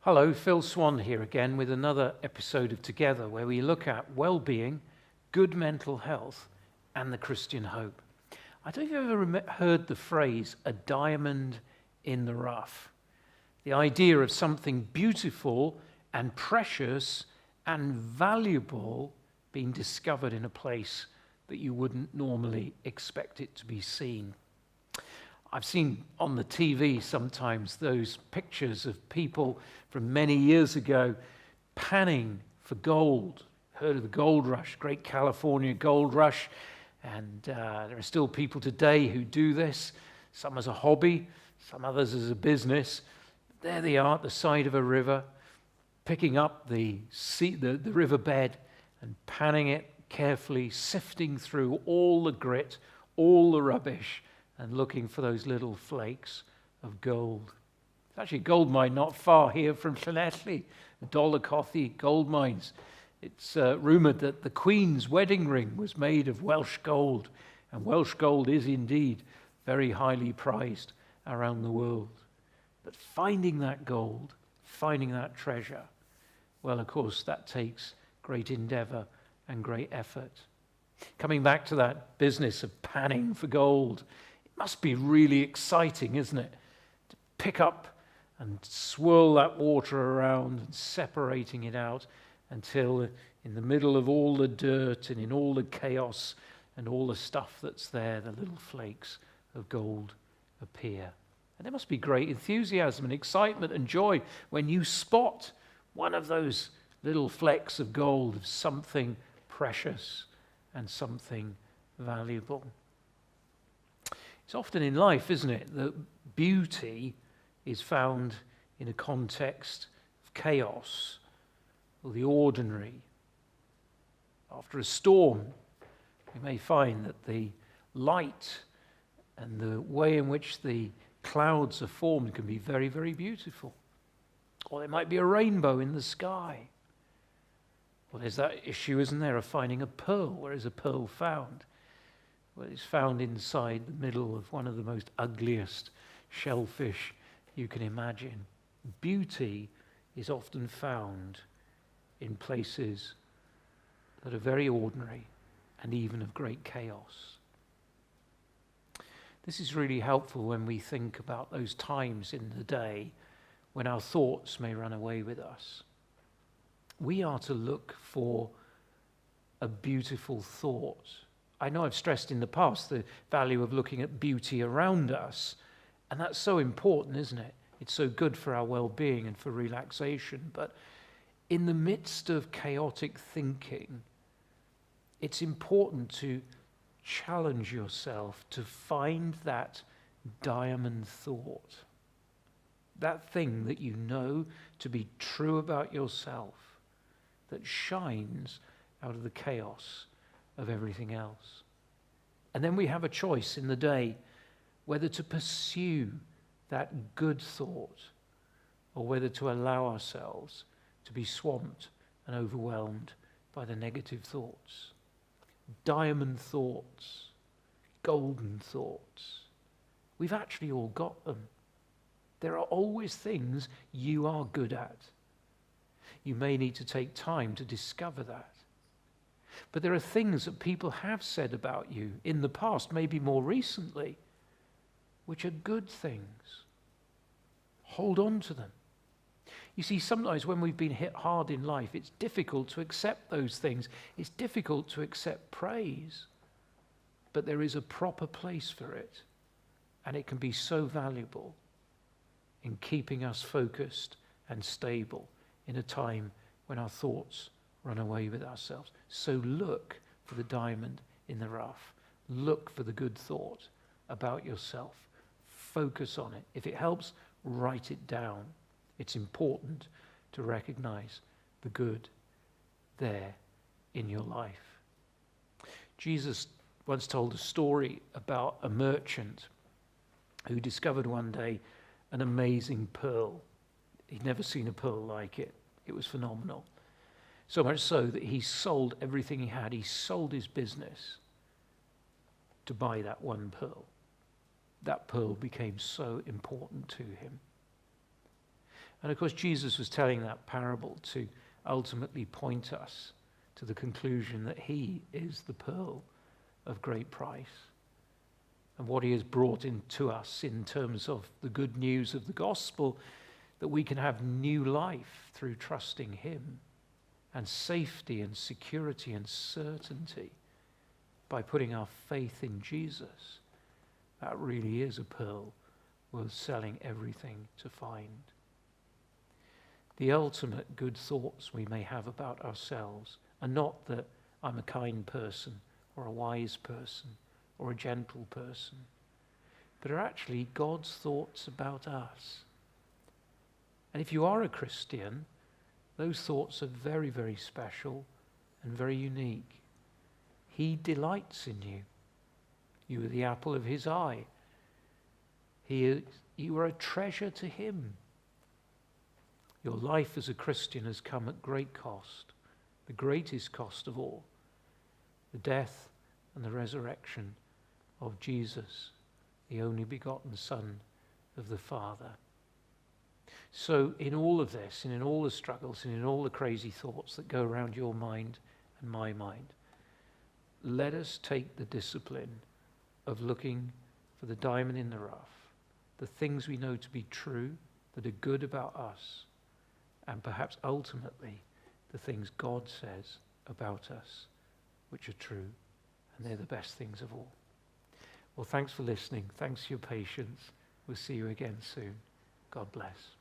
Hello, Phil Swann here again with another episode of Together, where we look at well-being, good mental health, and the Christian hope. I don't know if you've ever heard the phrase, a diamond in the rough. The idea of something beautiful and precious and valuable being discovered in a place that you wouldn't normally expect it to be seen. I've seen on the TV sometimes those pictures of people from many years ago panning for gold. Heard of the gold rush, great California gold rush, and there are still people today who do this, some as a hobby, some others as a business. There they are at the side of a river, picking up the riverbed and panning it carefully, sifting through all the grit, all the rubbish, and looking for those little flakes of gold. There's actually a gold mine not far here from Llanelli, the Dollarcothi gold mines. It's rumoured that the Queen's wedding ring was made of Welsh gold, and Welsh gold is indeed very highly prized around the world. But finding that gold, finding that treasure, well, of course, that takes great endeavour and great effort. Coming back to that business of panning for gold, must be really exciting, isn't it? To pick up and swirl that water around and separating it out until in the middle of all the dirt and in all the chaos and all the stuff that's there, the little flakes of gold appear. And there must be great enthusiasm and excitement and joy when you spot one of those little flecks of gold, of something precious and something valuable. It's often in life, isn't it, that beauty is found in a context of chaos or the ordinary. After a storm, we may find that the light and the way in which the clouds are formed can be very, very beautiful. Or there might be a rainbow in the sky. Well, there's that issue, isn't there, of finding a pearl. Where is a pearl found? Well, it's found inside the middle of one of the most ugliest shellfish you can imagine. Beauty is often found in places that are very ordinary and even of great chaos. This is really helpful when we think about those times in the day when our thoughts may run away with us. We are to look for a beautiful thought. I know I've stressed in the past the value of looking at beauty around us, and that's so important, isn't it? It's so good for our well-being and for relaxation. But in the midst of chaotic thinking, it's important to challenge yourself to find that diamond thought, that thing that you know to be true about yourself, that shines out of the chaos of everything else. And then we have a choice in the day whether to pursue that good thought or whether to allow ourselves to be swamped and overwhelmed by the negative thoughts. Diamond thoughts, golden thoughts. We've actually all got them. There are always things you are good at. You may need to take time to discover that. But there are things that people have said about you in the past, maybe more recently, which are good things. Hold on to them. You see, sometimes when we've been hit hard in life, it's difficult to accept those things. It's difficult to accept praise. But there is a proper place for it. And it can be so valuable in keeping us focused and stable in a time when our thoughts run away with ourselves. So look for the diamond in the rough. Look for the good thought about yourself. Focus on it. If it helps, write it down. It's important to recognize the good there in your life. Jesus once told a story about a merchant who discovered one day an amazing pearl. He'd never seen a pearl like it. It was phenomenal. So much so that he sold everything he had. He sold his business to buy that one pearl. That pearl became so important to him. And of course, Jesus was telling that parable to ultimately point us to the conclusion that he is the pearl of great price. And what he has brought into us in terms of the good news of the gospel, that we can have new life through trusting him, and safety and security and certainty by putting our faith in Jesus. That really is a pearl worth selling everything to find. The ultimate good thoughts we may have about ourselves are not that I'm a kind person or a wise person or a gentle person, but are actually God's thoughts about us. And if you are a Christian, those thoughts are very, very special and very unique. He delights in you. You are the apple of his eye. You are a treasure to him. Your life as a Christian has come at great cost, the greatest cost of all, the death and the resurrection of Jesus, the only begotten Son of the Father. So in all of this, and in all the struggles, and in all the crazy thoughts that go around your mind and my mind, let us take the discipline of looking for the diamond in the rough, the things we know to be true, that are good about us, and perhaps ultimately the things God says about us, which are true, and they're the best things of all. Well, thanks for listening. Thanks for your patience. We'll see you again soon. God bless.